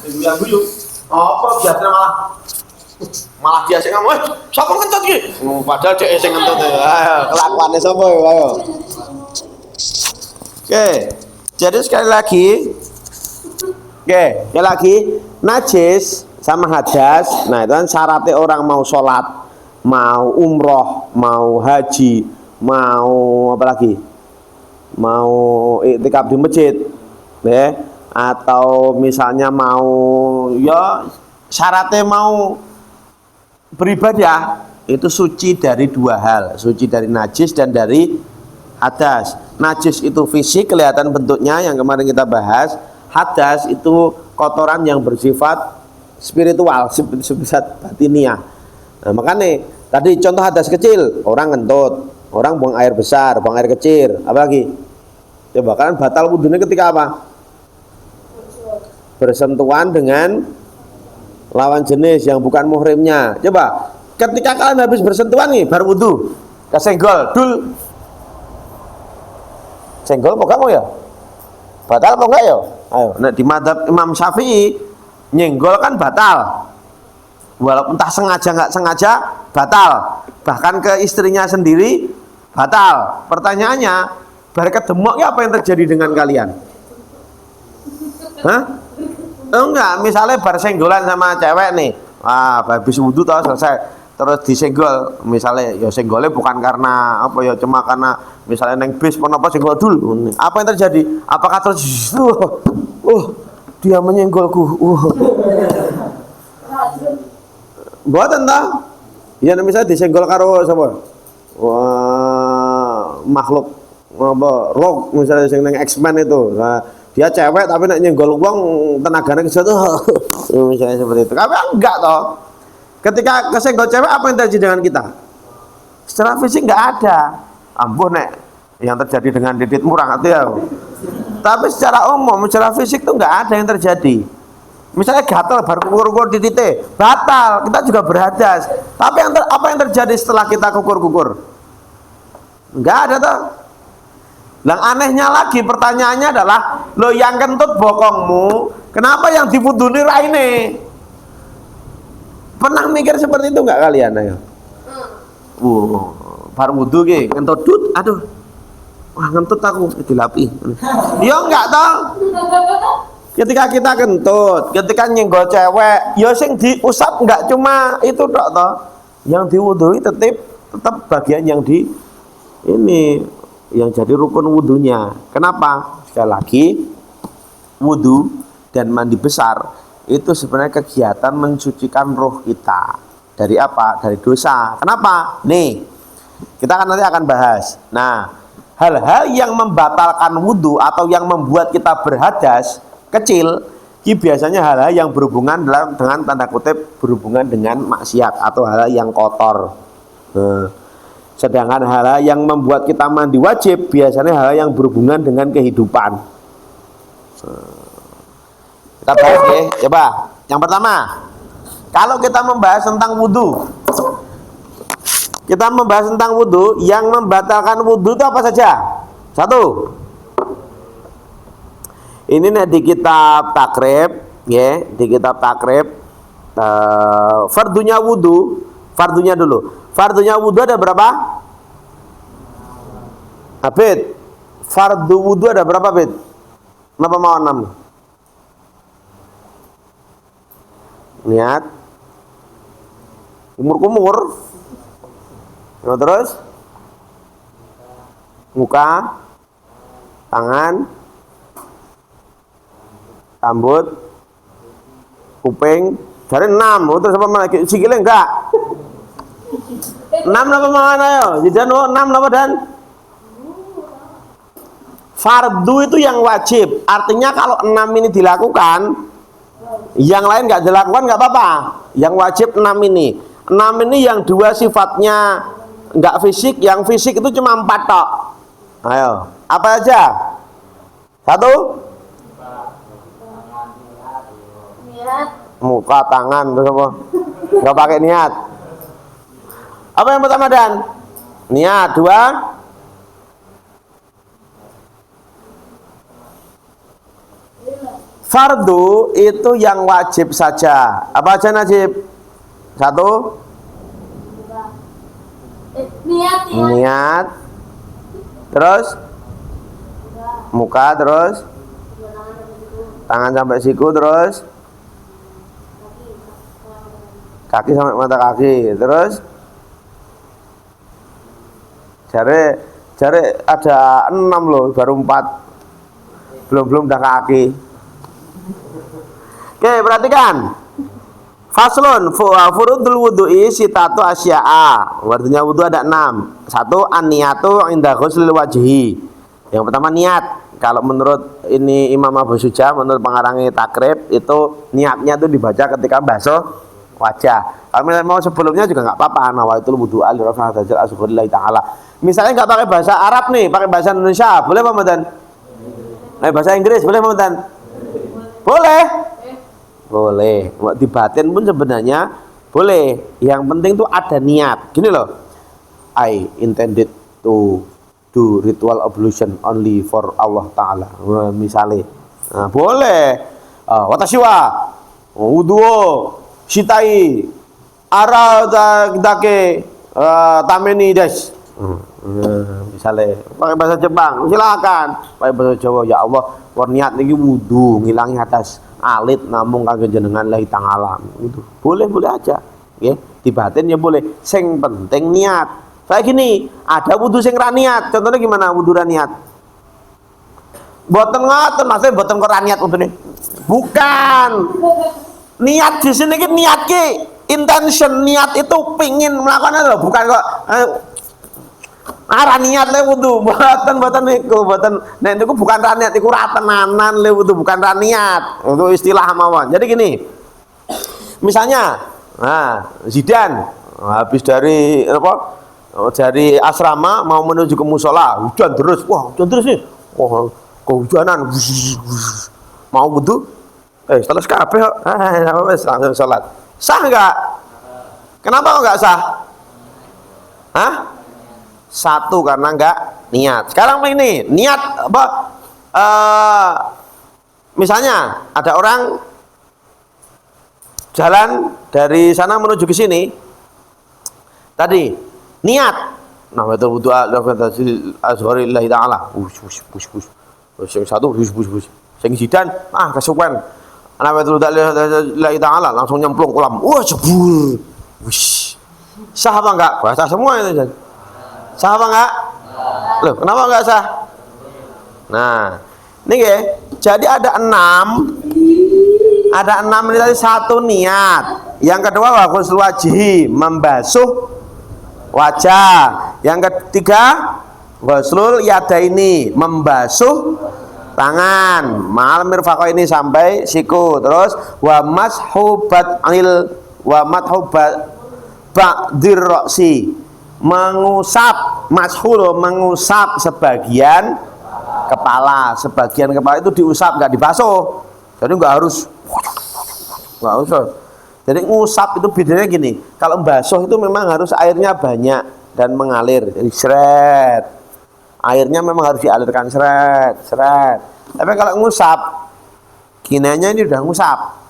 Yang guyu. Apa biasanya malah dia sing ngomong, "Sapa ngentut iki?" Padahal dhek sing ngentut. Ayo, kelakuane sapa yo ayo. Oke. Jadi sekali lagi najis sama hadas. Nah, itu kan syaratnya orang mau sholat, mau umroh, mau haji, mau apa lagi? Mau iktikaf di masjid, ya, atau misalnya mau ya syaratnya mau beribadah itu suci dari dua hal, suci dari najis dan dari hadas. Najis itu fisik kelihatan bentuknya yang kemarin kita bahas. Hadas itu kotoran yang bersifat spiritual, bersifat batiniah. Nah, makanya tadi contoh hadas kecil, orang ngentut, orang buang air besar, buang air kecil, apalagi? Coba kan batal wudhunya ketika apa? Bersentuhan dengan lawan jenis yang bukan muhrimnya. Coba, ketika kalian habis bersentuhan nih, baru wudhu, kesenggol, dul, senggol mau kamu ya? Batal apa enggak ya? Ayo, nah di madzhab Imam Syafi'i nyenggol kan batal, walaupun entah sengaja nggak sengaja batal, bahkan ke istrinya sendiri batal. Pertanyaannya, barikat demoknya apa yang terjadi dengan kalian? Hah? Enggak, misalnya bar senggolan sama cewek nih, habis wudhu tau selesai, terus disenggol, misalnya ya senggolnya bukan karena apa ya, cuma karena misalnya neng bis pun apa senggol dulu, apa yang terjadi? Apakah terus dia menyenggolku? Buatan tak? Ya misalnya disenggol karo sama makhluk apa rock misalnya sing neng X-Men itu. Nah, dia cewek tapi nak nyenggol uang tenaganya ke situ. Misalnya seperti itu. Tapi enggak toh. Ketika kesenggol cewek apa yang terjadi dengan kita? Secara fisik enggak ada. Ampuh nek yang terjadi dengan didit murah itu ya. Tapi secara umum, secara fisik tuh enggak ada yang terjadi. Misalnya gatal baru kukur-kukur didite, batal, kita juga berhadas. Tapi apa yang terjadi setelah kita kukur-kukur? Enggak ada toh. Yang anehnya lagi pertanyaannya adalah, lo yang kentut bokongmu, kenapa yang dipuduni raine? Pernah mikir seperti itu enggak kalian? Ayo. Bar wudu ki kentut dut, aduh. Wah, ngentut aku dilapi. Ya enggak toh. Ketika kita kentut, ketika nyenggol cewek, ya sing diusap enggak cuma itu tok toh. Yang diwudhui tetap bagian yang di ini yang jadi rukun wudhunya. Kenapa? Sekali lagi, wudhu dan mandi besar itu sebenarnya kegiatan mensucikan roh kita dari apa? Dari dosa. Kenapa? Nih, kita kan nanti akan bahas. Nah, hal-hal yang membatalkan wudhu atau yang membuat kita berhadas kecil, ini biasanya hal-hal yang berhubungan dengan tanda kutip berhubungan dengan maksiat atau hal-hal yang kotor. Sedangkan hal-hal yang membuat kita mandi wajib biasanya hal-hal yang berhubungan dengan kehidupan. Kita bahas ya, coba. Yang pertama, kalau kita membahas tentang wudhu, kita membahas tentang wudhu, yang membatalkan wudhu itu apa saja? Satu, ini nih di kitab takrib, ya, di kitab takrib, fardunya wudhu, fardunya dulu. Fardunya wudhu ada berapa? Abid, fardu wudhu ada berapa, Abid? Kenapa mau 6? Niat, kumur-kumur, nah, terus muka, tangan, rambut, kuping, dari 6. Terus apa lagi? Sikile enggak? 6 apa mana ya? Jadi 6 apa dan? Fardu itu yang wajib. Artinya kalau 6 ini dilakukan, yang lain nggak dilakukan nggak apa-apa. Yang wajib 6 ini. 6 ini yang 2 sifatnya nggak fisik, yang fisik itu cuma 4 tok. Ayo, apa aja? 1, muka, tangan, terus apa? Nggak pakai niat. Apa yang pertama dan? Niat. 2, Fardu itu yang wajib saja. Apa aja Najib? Satu, niat. Terus muka, terus tangan sampai siku, terus kaki sampai mata kaki, terus jari ada 6 loh, baru 4, belum dah kaki. Oke, perhatikan. Faslun furudul wudu'i sitatu asya'a. Artinya wudu ada 6. Satu, an-niyatu inda ghuslil wajhi. Yang pertama niat. Kalau menurut ini Imam Abu Suja, menurut pengarangnya takrib, itu niatnya itu dibaca ketika basuh wajah. Kalau mau sebelumnya juga nggak apa-apa. Nawaitul wudu'a li rafa'il hadatsil asghari ta'ala. Misalnya nggak pakai bahasa Arab nih, pakai bahasa Indonesia, boleh Pak Madan? Bahasa Inggris boleh Pak Madan? Boleh. Boleh. Di batin pun sebenarnya boleh. Yang penting tuh ada niat. Gini loh. I intended to do ritual ablution only for Allah Ta'ala. Misalnya. Nah, boleh. Watashiwa. Wuduo. Shitai. Ara dake. Tameni des. Misalnya. Pakai bahasa Jepang. Silakan. Pakai bahasa Jawa. Ya Allah. Niat lagi wudu. Ngilangi atas alit namung kangge jenengan Lillahi ta'ala itu boleh aja nggih di batin ya boleh sing penting niat. Kayak gini ada wudu sing ra niat, contohnya gimana wudu ra niat, boten ngoten maksudnya boten kok ra niat wudune bukan niat di sini ki niat ki intention, niat itu pingin melakukan itu bukan kok ara niat le wudu, boten niku, boten. Nek niku bukan ra niat, iku ra tenanan le wudu, bukan ra niat. Itu istilah mawon. Jadi gini. Misalnya, Zidan habis dari apa? Dari asrama mau menuju ke musola, hujan terus. Wah, hujan terus nih. Wah, kehujanan. Mau wudu? Setelah kabeh wis langsung salat. Sah enggak? Kenapa enggak sah? Hah? Satu, karena enggak niat. Sekarang ini niat apa? Misalnya ada orang jalan dari sana menuju ke sini. Tadi niat. Nah, betul wudu azhari lillahi ta'ala. Sing satu sing sidan kesuwen. Ana betul lillahi ta'ala langsung nyemplung kolam. Wah, jebul. Wis. Sah apa enggak? Bahasa semua itu. Sah apa enggak? Loh, kenapa enggak sah? Nah, ini ya. Jadi ada 6. Ada 6 ini tadi. Satu niat. Yang kedua ghusl wajhi, membasuh wajah. Yang ketiga ghuslul yadaini, membasuh tangan. Mal mirfaqo ini sampai siku. Terus wa mashubat ba'dir ra'si, mengusap, mashul mengusap sebagian kepala itu diusap, nggak dibasuh. Jadi nggak usah. Jadi ngusap itu bedanya gini, kalau basuh itu memang harus airnya banyak dan mengalir, jadi seret, airnya memang harus dialirkan seret. Tapi kalau ngusap, kinanya ini udah ngusap.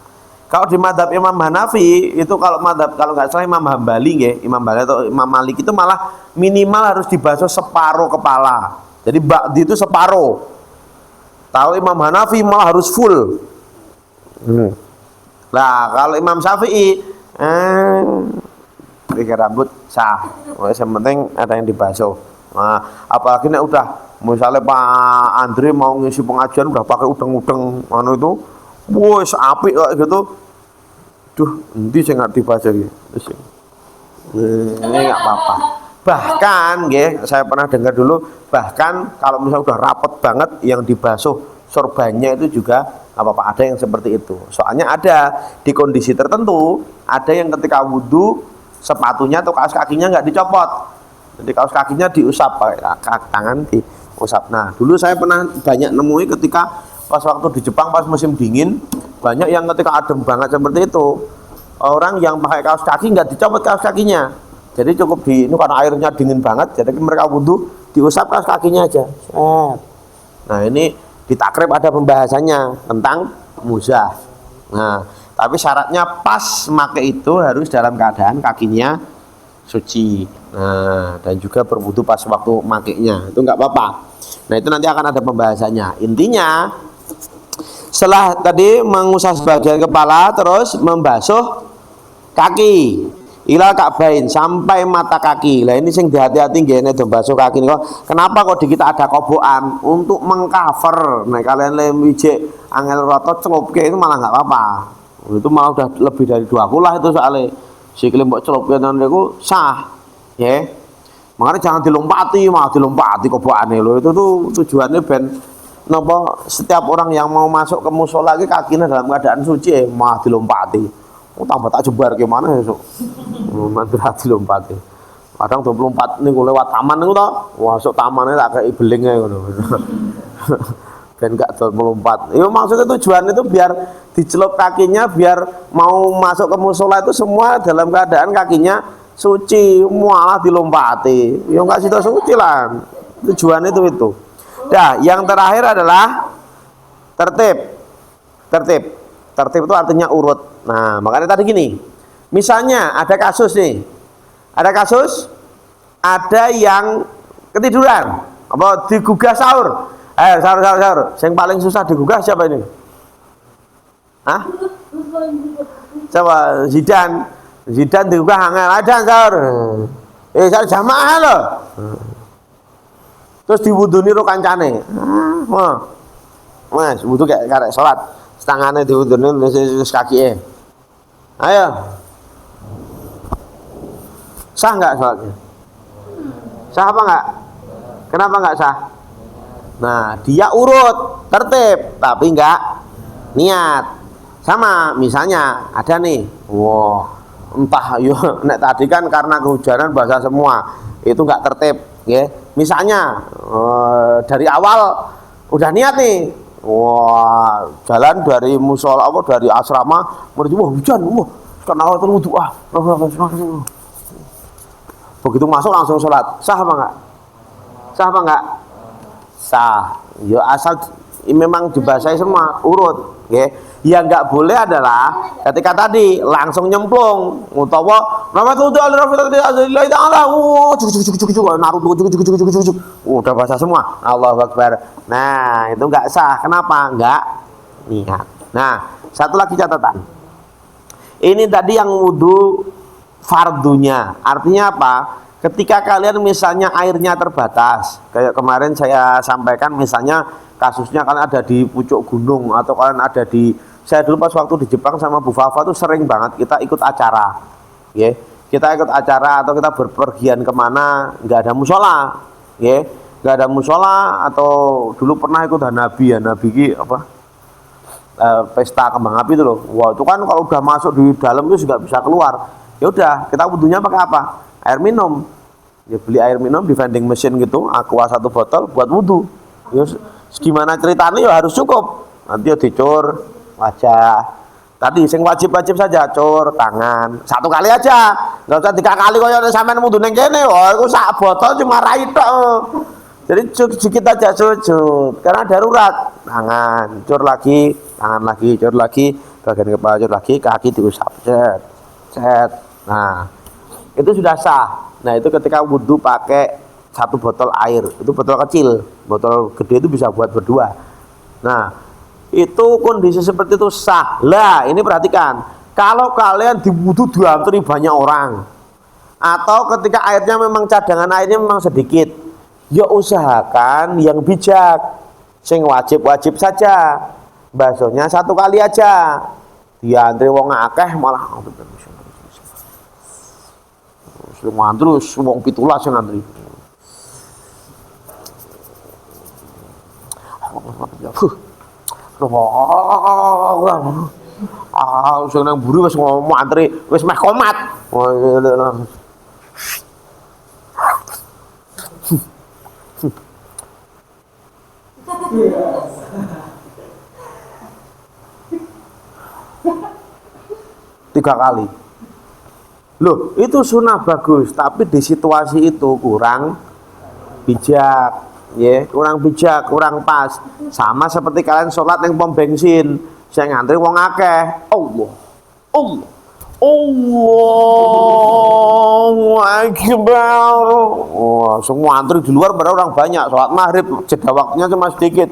Kalau di madhab Imam Hanafi itu, kalau nggak salah Imam Hambali ya, Imam Hambali atau Imam Malik itu malah minimal harus dibasuh separuh kepala. Jadi ba'di itu separuh. Tahu Imam Hanafi malah harus full. Nah, kalau Imam Syafi'i pikir rambut sah. Yang penting ada yang dibasuh. Nah, apalagi nek udah misalnya Pak Andri mau ngisi pengajian udah pakai udeng-udeng itu. Wes apik kok gitu. Duh, endi sing ngerti baca iki. Ini enggak apa-apa. Bahkan nggih, saya pernah dengar dulu, bahkan kalau misalnya udah rapet banget yang dibasuh sorbannya itu juga apa-apa, ada yang seperti itu. Soalnya ada di kondisi tertentu, ada yang ketika wudu sepatunya atau kaos kakinya nggak dicopot. Jadi kaos kakinya diusap, tangan diusap. Nah, dulu saya pernah banyak nemui ketika pas waktu di Jepang pas musim dingin, banyak yang ketika adem banget seperti itu, orang yang pakai kaos kaki nggak dicopot kaos kakinya, jadi cukup ini karena airnya dingin banget, jadi mereka wudu diusap kaos kakinya aja. Nah, ini di takrib ada pembahasannya tentang muzah. Nah, tapi syaratnya pas make itu harus dalam keadaan kakinya suci. Nah, dan juga berwudu pas waktu makainya. Itu nggak apa-apa. Nah, itu nanti akan ada pembahasannya. Intinya setelah tadi mengusap sebagian kepala terus membasuh kaki ilal ka'bain sampai mata kaki. Lah ini sing dihati-hati nggih nek basuh kaki niku. Kenapa kok di kita ada kobokan untuk mengcover. Nah, kalian wijik angel roto celupke itu malah nggak apa-apa. Itu malah udah lebih dari 2 kulah itu soalnya. Sikile mbok celupke niku sah. Ya. Makanya jangan dilompati, malah dilompati kobokane lho. Itu tuh tujuannya ben napa setiap orang yang mau masuk ke musola iki kakinya dalam keadaan suci malah dilompati. Oh, tambah tak jebar gimana ya, Sok? Nanti hati lompati. Kadang 24 niku lewat taman niku to. Wah, sok tamane tak kei belinge ngono. Ben gak dol melompat. Ya maksudnya tujuan itu biar dicelup kakinya biar mau masuk ke musola itu semua dalam keadaan kakinya suci, malah dilompati. Ya enggak situ suci lah. Tujuan itu. Dah, yang terakhir adalah tertib. Tertib itu artinya urut. Nah, makanya tadi gini. Misalnya ada kasus nih. Ada kasus ada yang ketiduran apa digugah sahur. Sahur. Yang paling susah digugah siapa ini? Hah? Coba Zidan digugah angel ada sahur. Sahur jamaah loh. Terus diwuduni ro kancane. Mas, wudu kayak karek salat. Tangannya diwuduni wis kakike. Ayo. Sah enggak salatnya? Sah apa enggak? Kenapa enggak sah? Nah, dia urut, tertib, tapi enggak niat. Sama, misalnya ada nih. Wah, entah yo nek tadi kan karena kehujanan basah semua. Itu enggak tertib, ya. Misalnya dari awal udah niat nih. Wah, jalan dari musola apa dari asrama menuju hujan. Wah, kenal terwudu begitu masuk langsung sholat. Sah apa enggak? Sah. Ya asal memang dibasahi semua urut, ya. Yang enggak boleh adalah ketika tadi langsung nyemplung utawa udah basah semua. Allahu Akbar. Nah, itu enggak sah. Kenapa? Enggak niat. Nah, satu lagi catatan. Ini tadi yang wudu fardunya. Artinya apa? Ketika kalian misalnya airnya terbatas, kayak kemarin saya sampaikan misalnya kasusnya kalian ada di pucuk gunung atau kalian ada di, saya dulu pas waktu di Jepang sama Bu Fafa tuh sering banget kita ikut acara, ya. Kita ikut acara atau kita berpergian kemana nggak ada musola, ya, nggak ada musola. Atau dulu pernah ikut Hanabi ki apa pesta kembang api itu loh. Wah, itu kan kalau udah masuk di dalam itu juga bisa keluar. Ya udah, kita wudunya pakai apa? Air minum. Ya beli air minum di vending machine gitu, aqua 1 botol buat wudu. Ya gimana ceritanya ya harus cukup. Nanti ya dicur wajah. Tadi sing wajib-wajib saja cur tangan. 1 kali aja. Enggak usah 3 kali koyo sampean wudu ning kene. Oh, iku sak botol cuma rai tok. Jadi sedikit aja sujud. Karena darurat. Tangan, cur lagi, tangan lagi, cur lagi, bagian kepala cur lagi, kaki diusap. Set. Nah, itu sudah sah. Nah, itu ketika wudu pakai 1 botol air. Itu botol kecil. Botol gede itu bisa buat berdua. Nah, itu kondisi seperti itu sah. Lah, ini perhatikan. Kalau kalian diwudu diantri banyak orang, atau ketika airnya memang cadangan airnya memang sedikit, ya usahakan yang bijak. Sing wajib-wajib saja. Basuhnya 1 kali aja. Diantri wong akeh malah terus wong 17 yang antri. Sing nang mburi wis ngomong antri wis meh komat. Tiga kali. Loh, itu sunnah bagus, tapi di situasi itu kurang bijak, ya, kurang bijak, kurang pas. Sama seperti kalian sholat yang pom bensin, Sing ngantri wong akeh. Allah. Allah. Allahu Akbar. Wah, semua antri di luar pada orang banyak. Sholat maghrib jeda waktunya cuma sedikit.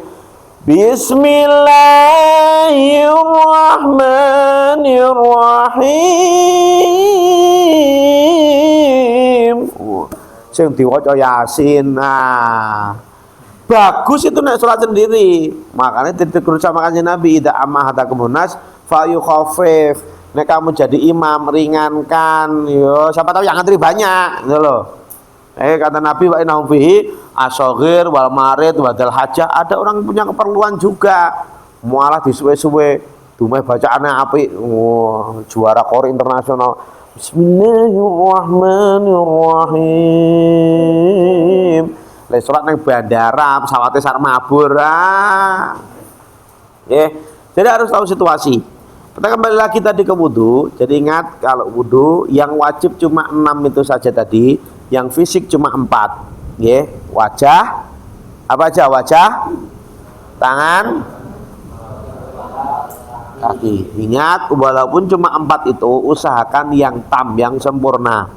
Bismillahirrahmanirrahim. Sing diwaca Yasin. Nah, bagus itu nek sholat sendiri. Makanya titik sama kanjeng Nabi, idza amahatakumun nas fayukhafif. Nek kamu jadi imam ringankan, yo siapa tahu yang ngantri banyak, gitu loh. Kata Nabi wa innahu fihi asghir wal marid wadal hajah. Ada orang punya keperluan juga. Mualah disuwe-suwe, dumeh bacaannya apik. Juara kori internasional. Bismillahirrahmanirrahim. Lek salat nang bandara, pesawate sak mabur. Jadi harus tahu situasi. Kita kembali lagi tadi ke wudu. Jadi ingat kalau wudu yang wajib cuma 6 itu saja tadi, yang fisik cuma 4. Wajah, apa aja wajah, tangan, kaki. Ingat walaupun cuma 4 itu usahakan yang tam, yang sempurna.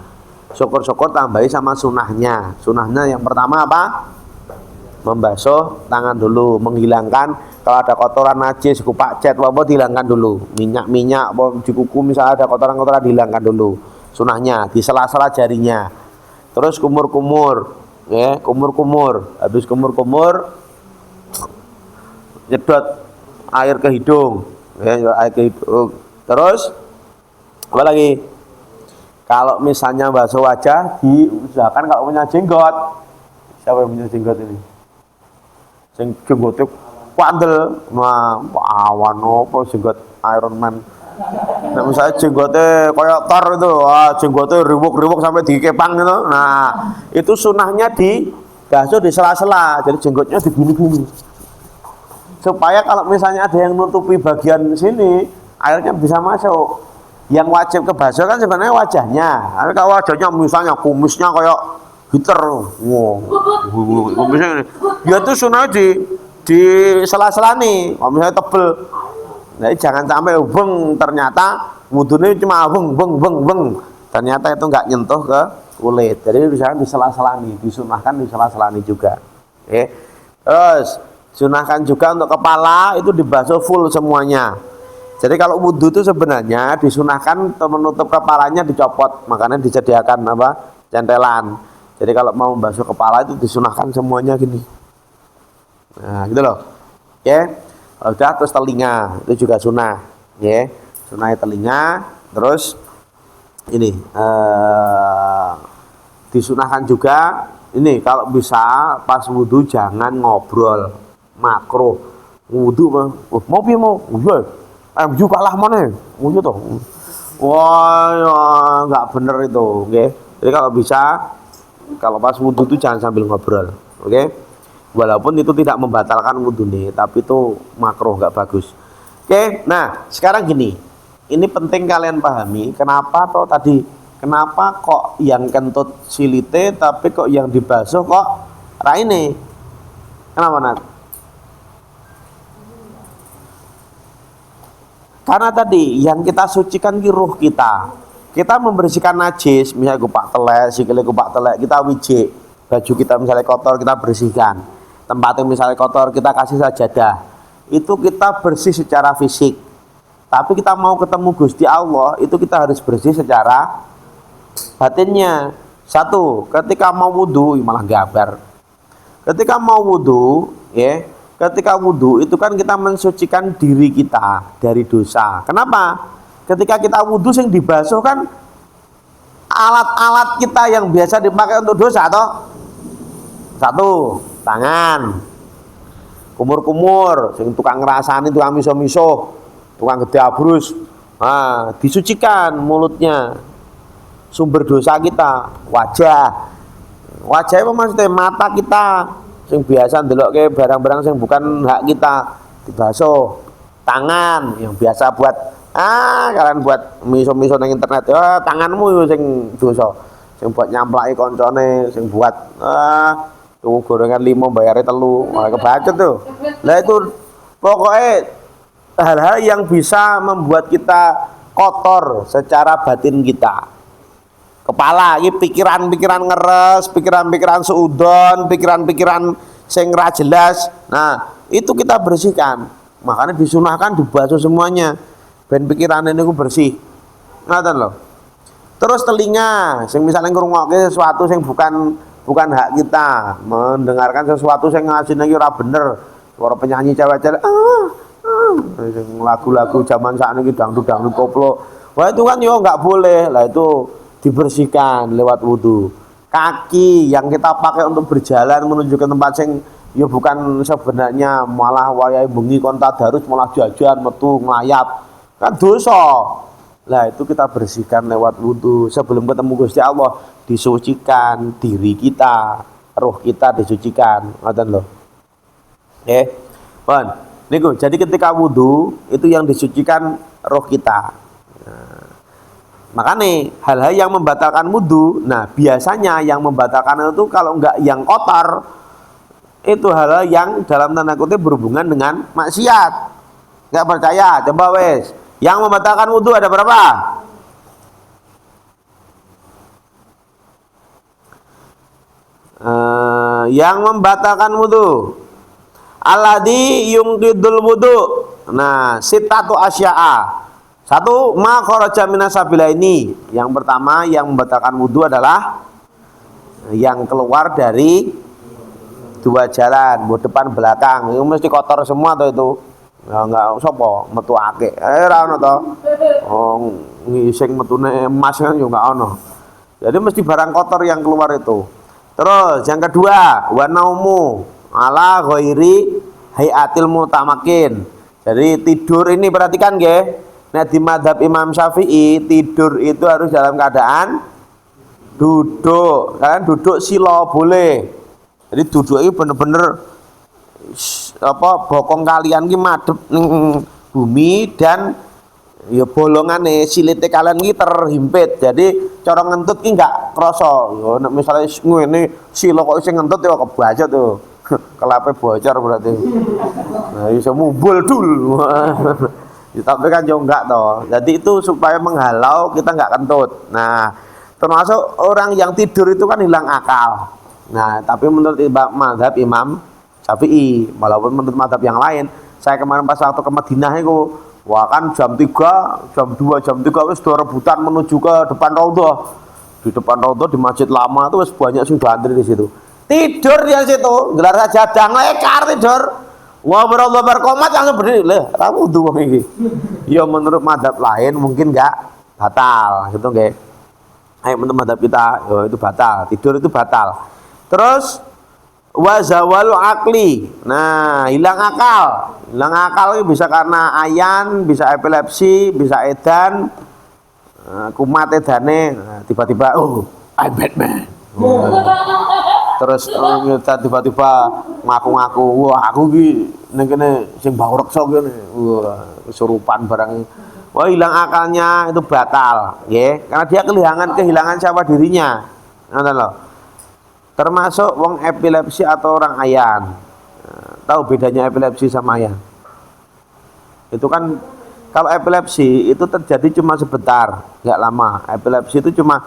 Syukur-syukur tambahi sama sunahnya. Sunahnya yang pertama apa? Membasuh tangan dulu, menghilangkan kalau ada kotoran najis, kupak cat, apa dihilangkan dulu. Minyak-minyak, di kuku misalnya ada kotoran-kotoran dihilangkan dulu. Sunahnya di sela-sela jarinya. Terus kumur-kumur, kumur-kumur. Habis kumur-kumur, nyedot air ke hidung, air ke hidung. Terus apa lagi? Kalau misalnya basuh wajah, diusahakan kalau punya jenggot. Siapa yang punya jenggot ini? Jenggotnya pandel, awan apa jenggot Iron Man. Nah, misalnya jenggotnya kayak Thor itu, jenggotnya riwuk-riwuk sampai dikepang gitu. Nah, itu sunahnya dibasuh di sela-sela, jadi jenggotnya digini-gini. Supaya kalau misalnya ada yang nutupi bagian sini, airnya bisa masuk. Yang wajib kebasuh kan sebenarnya wajahnya. Tapi kalau wajahnya misalnya kumisnya kayak Hitler, kumisnya ini, ya itu sunah di sela-sela nih. Kalau misalnya tebel, jadi jangan sampai ternyata wudhunya cuma beng. Ternyata itu nggak nyentuh ke kulit. Jadi misalnya di sela-sela nih, disunahkan di sela-sela nih juga. Terus sunahkan juga untuk kepala itu dibasuh full semuanya. Jadi kalau wudhu itu sebenarnya disunahkan menutup kepalanya dicopot, makanya disediakan apa? Centelan. Jadi kalau mau membasuh kepala itu disunahkan semuanya gini. Nah, gitu loh. Udah, terus telinga itu juga sunah. Sunah telinga. Terus ini disunahkan juga ini kalau bisa pas wudhu jangan ngobrol, makruh. Wudhu mau pi mau. Juga lah mana? Wudhu toh. Wah, nggak bener itu. Jadi kalau bisa, kalau pas wudhu itu jangan sambil ngobrol, walaupun itu tidak membatalkan wudhu nih, tapi itu makruh, nggak bagus. Nah sekarang gini, ini penting kalian pahami, kenapa kok yang kentut silite, tapi kok yang dibasuh kok raine? Kenapa Nat? Karena tadi yang kita sucikan di ruh kita. Kita membersihkan najis, misalnya kupak telek, sikile kupak telek, kita wijik. Baju kita misalnya kotor, kita bersihkan. Tempatnya misalnya kotor, kita kasih sajadah. Itu kita bersih secara fisik. Tapi kita mau ketemu Gusti Allah, itu kita harus bersih secara batinnya. Satu, ketika mau wudhu, malah gambar. Ketika mau wudhu, ketika wudhu itu kan kita mensucikan diri kita dari dosa. Kenapa? Ketika kita wudhu yang dibasuh kan alat-alat kita yang biasa dipakai untuk dosa toh. Satu, tangan. Kumur-kumur, sing tukang ngrasani, tukang miso-miso, tukang gede abrus. Nah, disucikan mulutnya. Sumber dosa kita, wajah. Wajah apa maksudnya? Mata kita sing biasa ndelokke barang-barang sing bukan hak kita dibasuh. Tangan yang biasa buat kalian buat miso-miso nang internet, tanganmu sing dosa, sing buat nyamplaki koncone, sing buat tuh gorengan 5 bayarnya 3, kebacut tuh. Lah itu pokoknya hal-hal yang bisa membuat kita kotor secara batin kita. Kepala ini pikiran-pikiran ngeres, pikiran-pikiran seudon, pikiran-pikiran sing ra jelas. Nah, itu kita bersihkan. Makanya disunahkan dibasuh semuanya. Ben pikiran ini bersih. Ngoten loh. Terus telinga, sing misalnya ngrungokke sesuatu sing bukan hak kita, mendengarkan sesuatu sing ngasine iki ora bener. Suara penyanyi cewek-cewek lagu-lagu zaman sakniki dangdut-dangdut koplo. Wah itu kan yo nggak boleh. Lah itu dibersihkan lewat wudu. Kaki yang kita pakai untuk berjalan menuju ke tempat sing ya bukan sebenarnya malah wayahe bengi kon tadarus malah jajan metu nglayap. Kan dosa. Lah itu kita bersihkan lewat wudu. Sebelum ketemu Gusti Allah disucikan diri kita, roh kita disucikan. Ngoten lho. Pon. Niku, jadi ketika wudu itu yang disucikan roh kita. Nah, makanya hal-hal yang membatalkan wudu, nah biasanya yang membatalkan itu kalau enggak yang kotor, itu hal-hal yang dalam tanda kutip berhubungan dengan maksiat. Enggak percaya? Coba wes. Yang membatalkan wudu ada berapa? Yang membatalkan wudu. Alladzi yungqidul wudu. Nah, sitatu asya'a. Satu, ma kharaja minas sabilaini. Yang pertama yang membatalkan wudu adalah yang keluar dari dua jalan, depan belakang. Itu mesti kotor semua tuh itu. Ya enggak sapa metu akeh. Ora ono to. Oh, sing metune emas kan yo enggak ono. Jadi mesti barang kotor yang keluar itu. Terus yang kedua, wa naumu ala ghairi hayatil mutamakin. Jadi tidur ini perhatikan nggih. Nek di mazhab Imam Syafi'i tidur itu harus dalam keadaan duduk. Kalian duduk sila boleh. Jadi duduk ini bener-bener bokong kalian ki madhep ning bumi dan ya bolongane silite kalian ki terhimpit. Jadi cara ngentut ki enggak krasa. Ya nek misale ngene sila kok sing ngentut ya kebacut tuh. Kelape bocor berarti. Nah, iso mumbul dul. Ya, tapi kan yo enggak toh. Jadi itu supaya menghalau kita enggak kentut. Nah, termasuk orang yang tidur itu kan hilang akal. Nah, tapi menurut mazhab Imam Syafi'i, walaupun menurut mazhab yang lain, saya kemarin pas waktu ke Madinah itu, wah kan jam 3, jam 2, jam 3 wis do rebutan menuju ke depan Raudhah. Di depan Raudhah di Masjid Lama itu wis banyak sing antri di situ. Tidur dia situ, gelar sajadang lekar tidur. Wah berallah berkomat langsung berdiri. Lah, ra wudu wong iki. Ya menurut mazhab lain mungkin enggak batal gitu nggih. Ayo menurut mazhab kita, ya itu batal. Tidur itu batal. Terus wa zawalu akli. Nah, hilang akal. Hilang akal itu bisa karena ayan, bisa epilepsi, bisa edan. Kumat edane, tiba-tiba I'm Batman. Terus tiba-tiba ngaku-ngaku, wah aku ki ning kene sing bau reksa kene. Wah, kesurupan barang. Wah, hilang akalnya itu batal, nggih. Karena dia kehilangan siapa dirinya. Ngoten lho. Termasuk wong epilepsi atau orang ayan. Tahu bedanya epilepsi sama ayan? Itu kan kalau epilepsi itu terjadi cuma sebentar, enggak lama. Epilepsi itu cuma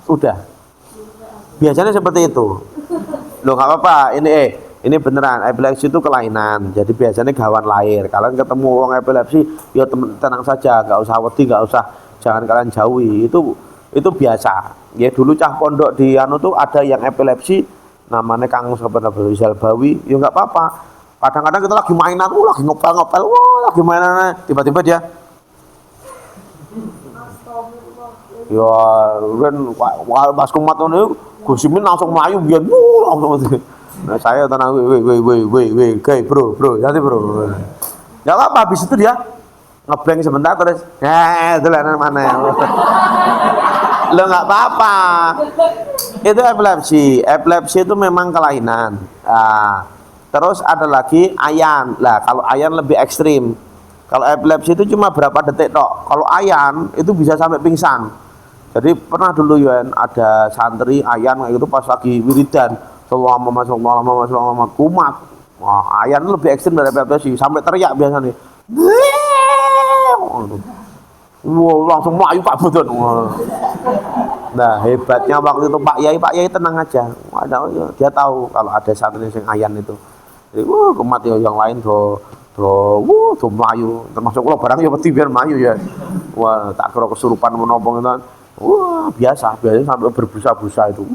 udah. Biasanya seperti itu. Loh enggak apa-apa, ini beneran epilepsi itu kelainan. Jadi biasanya gawan lahir. Kalian ketemu wong epilepsi, ya tenang saja, enggak usah wedi, enggak usah, jangan kalian jauhi. Itu biasa. Ya dulu cah pondok di anu tuh ada yang epilepsi namanya Kang Rizal Bawi, ya enggak apa-apa. Kadang-kadang kita lagi mainan, lagi ngopel-ngopel, lagi mainan, tiba-tiba dia ya kan pas kumat ngono Gus Imin langsung melayu biar langsung. Nah, saya tenang kayak bro, nanti bro. Ya apa habis itu dia ngeblank sebentar terus dolanan mana ya. Lo enggak apa-apa. Itu epilepsi itu memang kelainan. Nah, terus ada lagi ayan. Lah kalau ayan lebih ekstrim. Kalau epilepsi itu cuma berapa detik tok. Kalau ayan itu bisa sampai pingsan. Jadi pernah dulu ya ada santri ayan kayak gitu pas lagi wiridan, selama kumat. Wah, ayan lebih ekstrim dari epilepsi, sampai teriak biasanya. Wow, langsung melayu Pak Budon. Nah, hebatnya waktu itu Pak Yai tenang aja. Dia tahu kalau ada satu yang ayan itu. Jadi, wah, kemat ya yang lain do melayu. Termasuk kalau barang ya peti biar melayu ya. Wah, tak kira kesurupan menopong itu. Wah, biasa sampai berbusa-busa itu.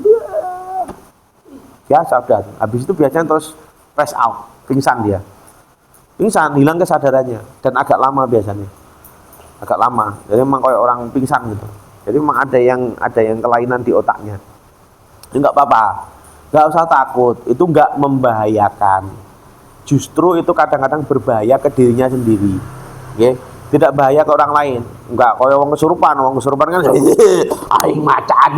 Biasa udah. Habis itu biasanya terus pass out, pingsan dia. Pingsan, hilang kesadarannya dan agak lama biasanya. Agak lama. Jadi memang kayak orang pingsan gitu. Jadi memang ada yang kelainan di otaknya. Ini enggak apa-apa. Enggak usah takut. Itu enggak membahayakan. Justru itu kadang-kadang berbahaya ke dirinya sendiri. Oke? Tidak bahaya ke orang lain. Enggak kayak orang kesurupan. Orang kesurupan kan aing macan.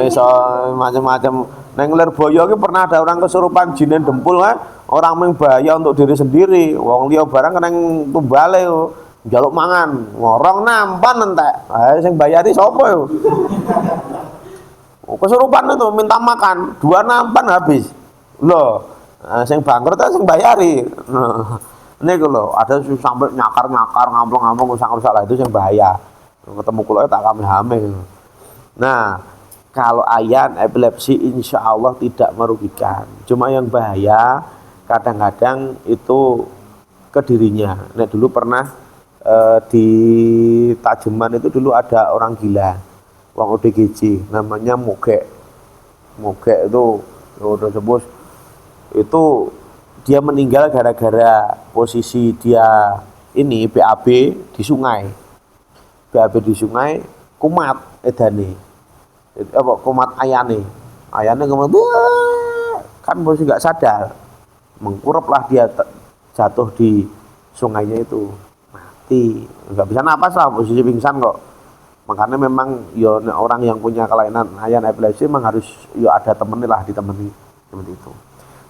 Iso macam-macam. Neng Lirboyo ki pernah ada orang kesurupan jinen dempul kan. Orang yang bahaya untuk diri sendiri. Wong liya barang kena tumbale yo. Njaluk mangan, ngorong nampan entek. Sing bayari sapa yo? Kesurupan itu minta makan, 2 nampan habis. Loh, sing bangkrut sing bayari. Niku lho, ada sampai nyakar-nyakar, ngamplong-ngamplong rusak-rusak lah, itu yang bahaya. Ketemu kula tak kame-hame. Nah, kalau ayan epilepsi insya Allah tidak merugikan. Cuma yang bahaya kadang-kadang itu ke dirinya. Nah, dulu pernah di Tajeman itu dulu ada orang gila, orang ODGJ, namanya Mogek itu udah sebut itu dia meninggal gara-gara posisi dia ini BAB di sungai, kumat edane, apa kumat ayane kumat, kan posisi nggak sadar, mengkuraplah dia jatuh di sungainya itu. Nggak bisa napas lah, posisi pingsan kok. Makanya memang ya orang yang punya kelainan ayan epilepsi memang harus ya ada temennya lah, ditemani seperti itu.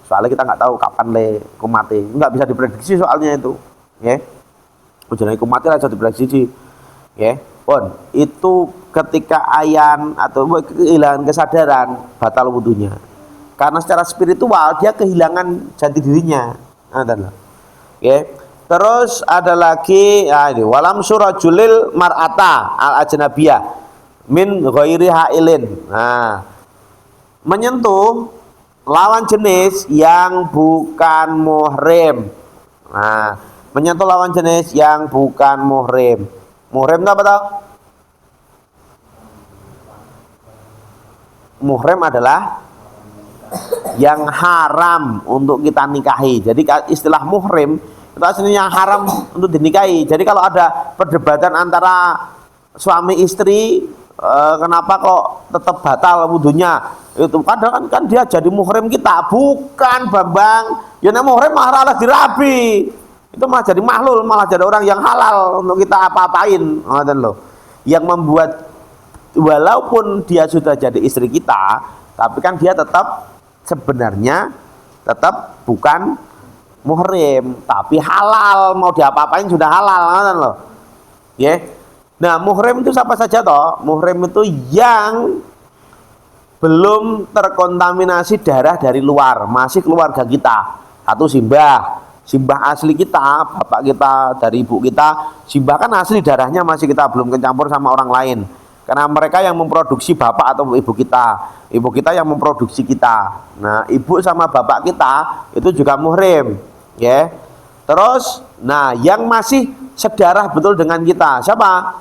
Soalnya kita nggak tahu kapan le kumate, nggak bisa diprediksi soalnya itu, ya. Ujian kumate lah bisa diprediksi, ya. Pon itu ketika ayan atau kehilangan kesadaran batal wudunya, karena secara spiritual dia kehilangan jati dirinya, ya. Terus ada lagi ini walam surajulil mar'ata al ajnabiyah min ghairi hailin. Nah, menyentuh lawan jenis yang bukan muhrim. Nah, menyentuh lawan jenis yang bukan muhrim. Muhrim itu apa tau? Muhrim adalah yang haram untuk kita nikahi. Jadi istilah muhrim itu aslinya haram untuk dinikahi. Jadi kalau ada perdebatan antara suami istri, kenapa kok tetap batal wudunya? Itu kadang kan dia jadi muhrim kita, bukan Bambang. Ya nek muhrim malah dirabi. Itu malah jadi mahlul, malah jadi orang yang halal untuk kita apa-apain. Ngoten lho. Yang membuat walaupun dia sudah jadi istri kita, tapi kan dia tetap sebenarnya tetap bukan muhrim, tapi halal, mau diapa-apain sudah halal, kan loh. Ya. Nah, muhrim itu siapa saja toh? Muhrim itu yang belum terkontaminasi darah dari luar, masih keluarga kita. Atau simbah asli kita, bapak kita dari ibu kita, simbah kan asli darahnya masih kita, belum kecampur sama orang lain. Karena mereka yang memproduksi bapak atau ibu kita yang memproduksi kita. Nah, ibu sama bapak kita itu juga muhrim. Ya, terus, nah yang masih sedarah betul dengan kita, siapa?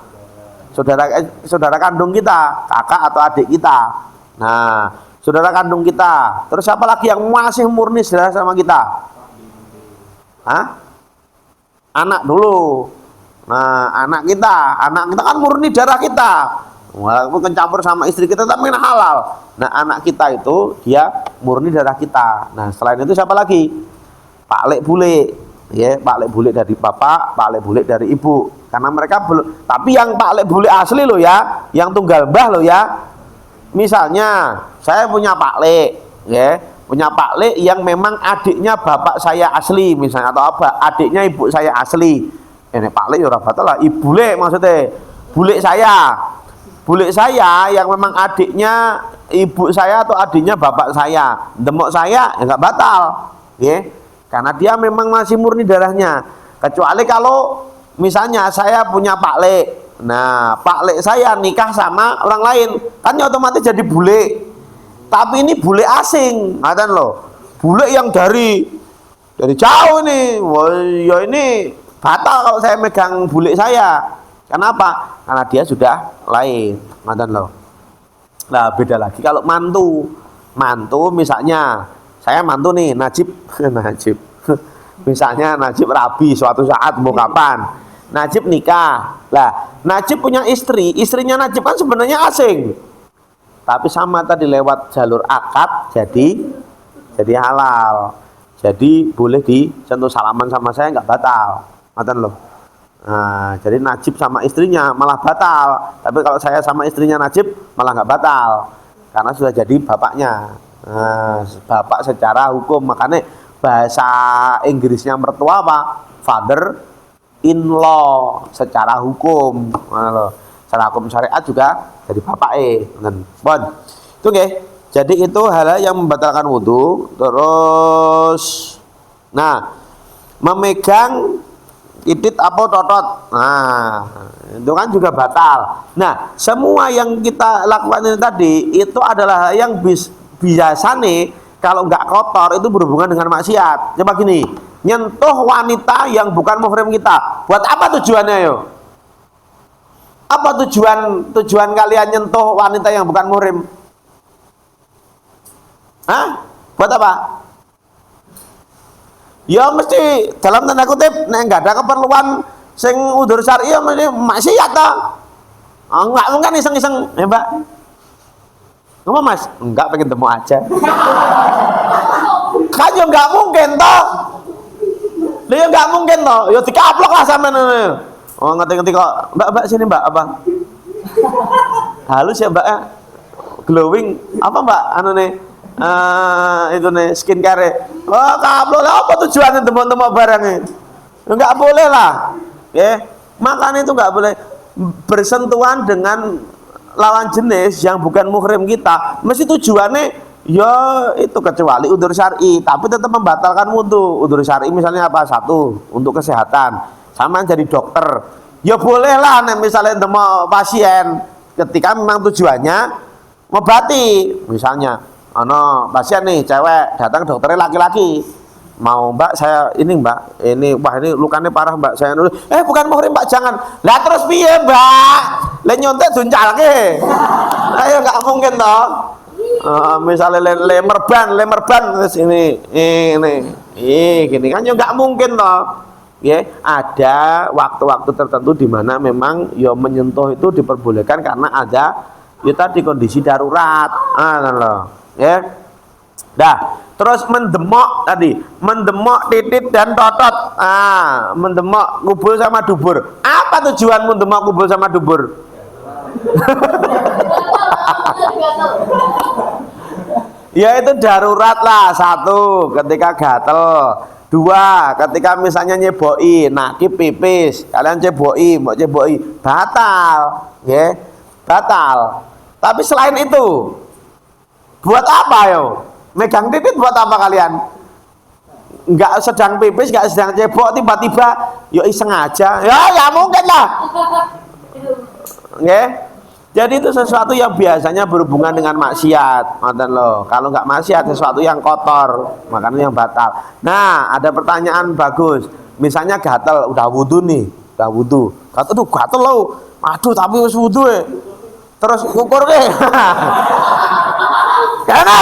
Saudara kandung kita, kakak atau adik kita. Nah, saudara kandung kita. Terus siapa lagi yang masih murni sedarah sama kita? Hah? Anak dulu. Nah, anak kita kan murni darah kita. Walaupun kecampur sama istri kita tapi halal. Nah, anak kita itu dia murni darah kita. Nah, selain itu siapa lagi? Pak Lek Bule, ya, Pak Lek Bule dari bapak, Pak Lek Bule dari ibu. Karena mereka belum, tapi yang Pak Lek Bule asli loh ya, yang tunggal mbah loh ya. Misalnya, saya punya Pak Lek, ya, punya Pak Lek yang memang adiknya bapak saya asli, misalnya, atau apa, adiknya ibu saya asli. Ini Pak Lek ya ora batal lah, Ibu Lek maksudnya, Bule saya yang memang adiknya ibu saya atau adiknya bapak saya demok saya ya nggak batal, ya, karena dia memang masih murni darahnya. Kecuali kalau misalnya saya punya Pak Le, nah Pak Le saya nikah sama orang lain, kan ya otomatis jadi bule. Tapi ini bule asing, ngaten loh, bule yang dari jauh nih, wah ya ini batal kalau saya megang bule saya. Kenapa? Karena dia sudah lain, ngaten loh. Nah beda lagi kalau mantu misalnya saya mantu nih Najib Najib misalnya Najib rabi suatu saat mau kapan, Najib nikah lah, Najib punya istrinya Najib kan sebenarnya asing, tapi sama tadi lewat jalur akad jadi halal, jadi boleh disentuh salaman sama saya nggak batal, ngaten loh. Nah, jadi Najib sama istrinya malah batal, tapi kalau saya sama istrinya Najib malah nggak batal, karena sudah jadi bapaknya. Nah, bapak secara hukum, makanya bahasa Inggrisnya mertua apa? Father in law secara hukum. Nah, secara hukum syariat juga jadi bapak bon. Itu nggih. Jadi itu hal yang membatalkan wudhu. Terus, nah, memegang titit apa totot, nah itu kan juga batal. Nah semua yang kita lakukan ini tadi itu adalah yang biasa nih kalau nggak kotor itu berhubungan dengan maksiat. Coba gini, nyentuh wanita yang bukan muhrim kita, buat apa tujuannya yo? Apa tujuan kalian nyentuh wanita yang bukan muhrim? Hah? Buat apa? Ya mesti dalam tanda kutip nek enggak ada keperluan sing udzur syar'i ya mesti maksiat ta. Enggak mungkin iseng-iseng, ya Mbak. Ngapa Mas? Enggak, pengen temu aja. Kan ya enggak mungkin toh. Lah ya enggak mungkin toh. Ya dikaplok lah sampean. Oh ngerti-ngerti kok. Mbak sini Mbak apa? Halus ya Mbak. Glowing apa Mbak anune? Itu nih skincare. Oh kablo lah, apa tujuannya teman-teman barangnya? Enggak boleh lah, ya. Makanya itu enggak boleh bersentuhan dengan lawan jenis yang bukan muhrim kita. Mesti tujuannya ya itu kecuali udzur syar'i, tapi tetap membatalkan wudhu. Udzur syar'i misalnya apa? Satu untuk kesehatan, sama jadi dokter. Ya boleh lah, misalnya temu pasien ketika memang tujuannya mengobati, misalnya. Ono pasien nih cewek datang dokternya laki-laki, mau Mbak saya ini Mbak ini wah ini lukanya parah Mbak saya nulis bukan muhrim Mbak jangan lah terus piye Mbak le nyontek duncalke ayo nggak mungkin toh. Misalnya lemerban terus ini gini kan ya nggak mungkin toh ya. Ada waktu-waktu tertentu di mana memang ya menyentuh itu diperbolehkan karena ada ya tadi kondisi darurat loh. Ya, dah. Terus mendemok tadi, mendemok titit dan totot. Mendemok kubul sama dubur. Apa tujuan mendemok kubul sama dubur? Ya itu darurat lah. Satu, ketika gatel. Dua, ketika misalnya nyeboi, nakip pipis, kalian ceboi, mau ceboi, batal, ya, batal. Tapi selain itu. Buat apa yo? Megang titit buat apa kalian? Enggak sedang pipis, enggak sedang cebok, tiba-tiba yo iseng aja. Ya mungkin lah. Oke? Jadi itu sesuatu yang biasanya berhubungan dengan maksiat, ngoten loh. Kalau enggak maksiat sesuatu yang kotor, makanya yang batal. Nah, ada pertanyaan bagus. Misalnya gatel, udah wudu nih, udah wudu. Gatel tuh gatel loh. Aduh, tapi wis wudu terus ngukur deh. Karena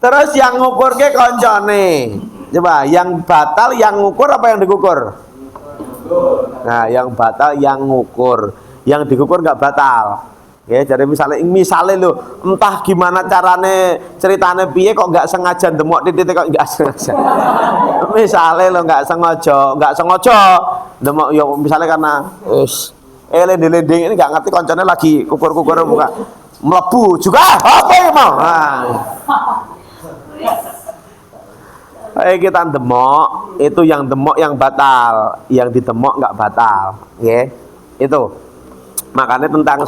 terus yang ngukur ke koncone. Coba yang batal yang ngukur apa yang dikukur? Nah, yang batal yang ngukur. Yang dikukur nggak batal. Ya, jadi misalnya lo entah gimana carane ceritane piye kok nggak sengaja demok titik kok nggak sengaja. Misalnya lo nggak sengaja demok yo misalnya karena lending-lending ini nggak ngerti koncone lagi kukur-kukur buka melebu juga apa yang mau kita demok itu yang demok yang batal, yang didemok nggak batal ya itu. Makanya tentang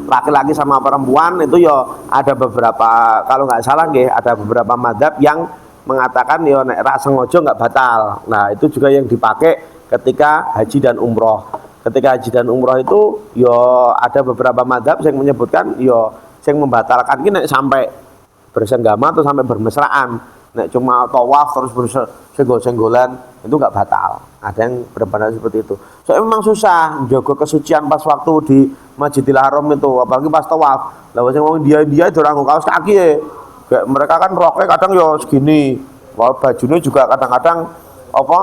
laki-laki sama perempuan itu ya ada beberapa, kalau nggak salah nggih, ada beberapa madzhab yang mengatakan ya nek ra sengaja nggak batal. Nah, itu juga yang dipakai ketika haji dan umroh. Ketika haji dan umroh itu ya ada beberapa madzhab yang menyebutkan ya yang membatalkan ini nek sampai bersenggama atau sampai bermesraan. Nek cuma tawaf terus bersenggol-senggolan itu nggak batal. Ada yang berpendapat seperti itu. Soalnya memang susah jaga kesucian pas waktu di Masjidil Haram itu, apalagi pas tawaf. Lah wong dia itu orang kaos kaki ya. Kayak mereka kan roknya kadang ya segini. Wah, bajunya juga kadang-kadang apa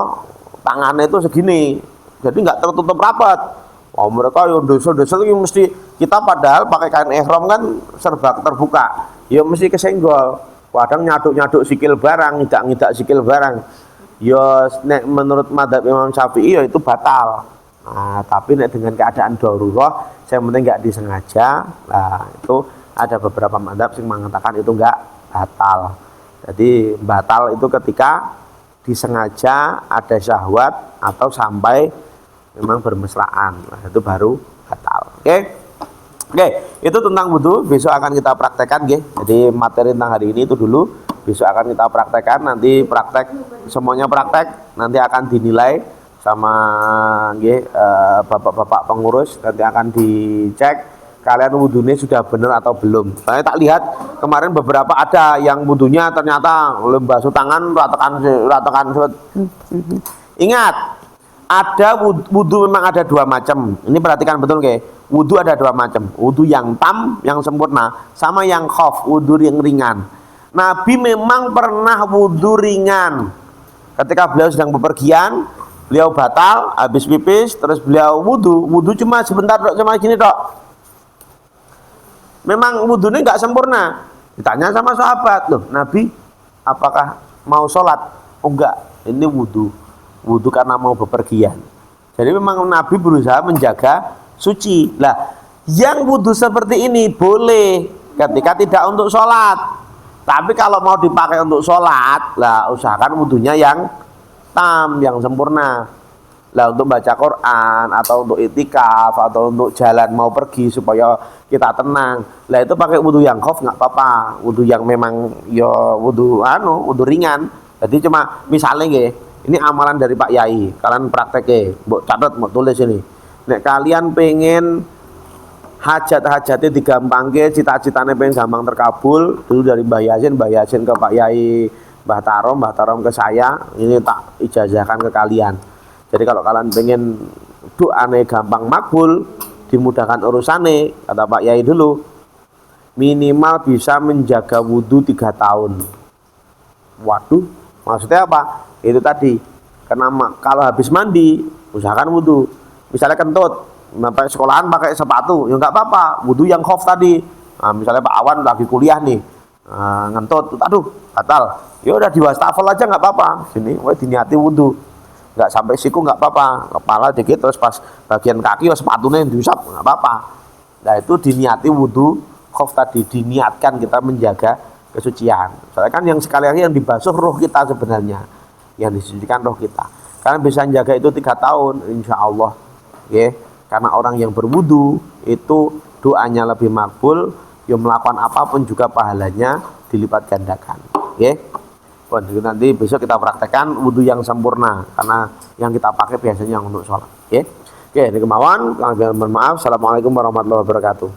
tangannya itu segini. Jadi nggak tertutup rapat. Oh, mereka yo dosel-dosel itu mesti, kita padahal pakai kain ihram kan serba terbuka. Ya mesti kesenggol. Kadang nyaduk-nyaduk sikil barang, ngidak-ngidak sikil barang. Ya nek menurut madzhab Imam Syafi'i ya itu batal. Nah, tapi nek dengan keadaan darurat, yang penting nggak disengaja. Nah, itu ada beberapa madzhab yang mengatakan itu nggak batal. Jadi batal itu ketika disengaja ada syahwat atau sampai memang bermesraan. Nah, itu baru batal. Oke. Oke, itu tentang wudu. Besok akan kita praktekkan, nggih. Jadi materi tentang hari ini itu dulu. Besok akan kita praktekkan, nanti praktek semuanya praktek, nanti akan dinilai sama bapak-bapak pengurus, nanti akan dicek kalian wudunya sudah benar atau belum. Saya tak lihat kemarin beberapa ada yang wudunya ternyata basuh tangan ratakan. Ingat, ada wudu memang ada dua macam. Ini perhatikan betul ke. Wudu ada dua macam. Wudu yang tam, yang sempurna, sama yang khaf, wudu yang ringan. Nabi memang pernah wudu ringan. Ketika beliau sedang bepergian, beliau batal, habis pipis, terus beliau wudu cuma sebentar dok, cuma gini dok. Memang wudunya nggak sempurna. Ditanya sama sahabat, loh Nabi apakah mau sholat? Oh enggak, ini wudu karena mau bepergian. Jadi memang Nabi berusaha menjaga suci. Lah, yang wudu seperti ini boleh ketika tidak untuk sholat. Tapi kalau mau dipakai untuk sholat, lah usahakan wudunya yang tam, yang sempurna. Lah untuk baca Quran atau untuk itikaf atau untuk jalan mau pergi supaya kita tenang, lah itu pakai wudu yang khaf nggak apa-apa. Wudu yang memang ya wudu ringan. Jadi cuma misalnya ini amalan dari Pak Yai, kalian prakteknya, mbok catat, mbok tulis ini. Nek kalian pengen hajat-hajatnya digampangke, cita-citanya pengen gampang terkabul, dulu dari Mbah Yasin ke Pak Yai, Mbah Tarom ke saya, ini tak ijazahkan ke kalian. Jadi kalau kalian pengen doane gampang makbul, dimudahkan urusannya, kata Pak Yai dulu, minimal bisa menjaga wudhu 3 tahun. Waduh, maksudnya apa? Itu tadi, karena kalau habis mandi, usahakan wudhu. Misalnya kentut, sampai sekolahan pakai sepatu, ya nggak apa-apa, wudhu yang khaf tadi. Nah, misalnya Pak Awan lagi kuliah nih, ngentut, aduh batal, ya udah diwastafel aja nggak apa-apa. Sini, diniati wudhu, nggak sampai siku nggak apa-apa, kepala dikit terus pas bagian kaki sepatunya yang diusap nggak apa-apa. Nah itu diniati wudhu khaf tadi, diniatkan kita menjaga kesucian. Soalnya kan yang sekali lagi yang dibasuh roh kita sebenarnya, yang disucikan roh kita. Kalian bisa menjaga itu 3 tahun, insya Allah, ya. Karena orang yang berwudu itu doanya lebih makbul, yang melakukan apapun juga pahalanya dilipat gandakan. Oke. Nanti besok kita praktekkan wudu yang sempurna, karena yang kita pakai biasanya untuk sholat. Oke. Oke, ini kemauan. Mohon maaf. Assalamualaikum warahmatullahi wabarakatuh.